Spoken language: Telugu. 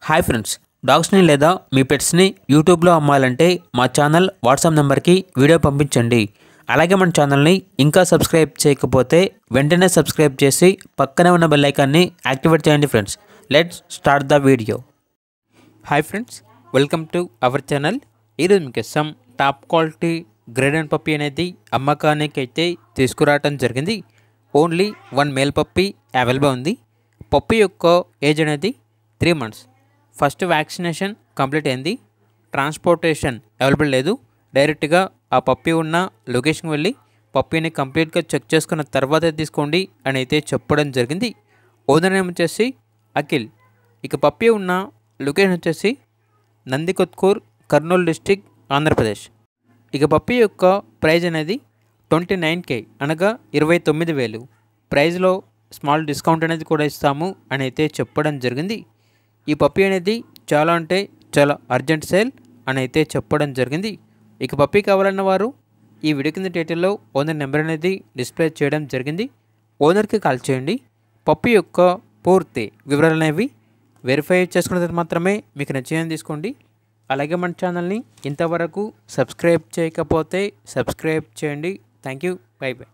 హాయ్ ఫ్రెండ్స్, డాగ్స్ని లేదా మీ పెట్స్ని యూట్యూబ్లో అమ్మాలంటే మా ఛానల్ వాట్సాప్ నెంబర్కి వీడియో పంపించండి. అలాగే మన ఛానల్ని ఇంకా సబ్స్క్రైబ్ చేయకపోతే వెంటనే సబ్స్క్రైబ్ చేసి పక్కనే ఉన్న బెల్ ఐకాన్ని యాక్టివేట్ చేయండి. Friends, let's start the video. Hi friends, welcome to our channel. ఈరోజు మీకు top quality grade and puppy అనేది అమ్మకానికి అయితే తీసుకురావడం జరిగింది. ఓన్లీ 1 మేల్ పప్పీ అవైలబుల్ ఉంది. పప్పీ యొక్క ఏజ్ అనేది 3 months. ఫస్ట్ వ్యాక్సినేషన్ కంప్లీట్ అయింది. ట్రాన్స్పోర్టేషన్ అవైలబుల్ లేదు. డైరెక్ట్గా ఆ పప్పీ ఉన్న లొకేషన్కి వెళ్ళి పప్పీని కంప్లీట్గా చెక్ చేసుకున్న తర్వాతే తీసుకోండి అని అయితే చెప్పడం జరిగింది. ఓనర్ నేమ్ వచ్చేసి అఖిల్. ఇక పప్పీ ఉన్న లొకేషన్ వచ్చేసి నందికొత్కూర్, కర్నూలు డిస్టిక్, ఆంధ్రప్రదేశ్. ఇక పప్పీ యొక్క ప్రైజ్ అనేది 29K అనగా 29,000. ప్రైజ్లో స్మాల్ డిస్కౌంట్ అనేది కూడా ఇస్తాము అని అయితే చెప్పడం జరిగింది. ఈ పప్పీ అనేది చాలా అంటే చాలా అర్జెంట్ సేల్ అని అయితే చెప్పడం జరిగింది. ఇక పప్పీ కావాలన్న వారు ఈ వీడియో కింద టైటిల్లో ఓనర్ నెంబర్ అనేది డిస్ప్లే చేయడం జరిగింది. ఓనర్కి కాల్ చేయండి. పప్పీ యొక్క పూర్తి వివరాలు అనేవి వెరిఫై చేసుకున్న తర్వాత మాత్రమే మీకు నచ్చిందని తీసుకోండి. అలాగే మన ఛానల్ని ఇంతవరకు సబ్స్క్రైబ్ చేయకపోతే సబ్స్క్రైబ్ చేయండి. Thank you. By by.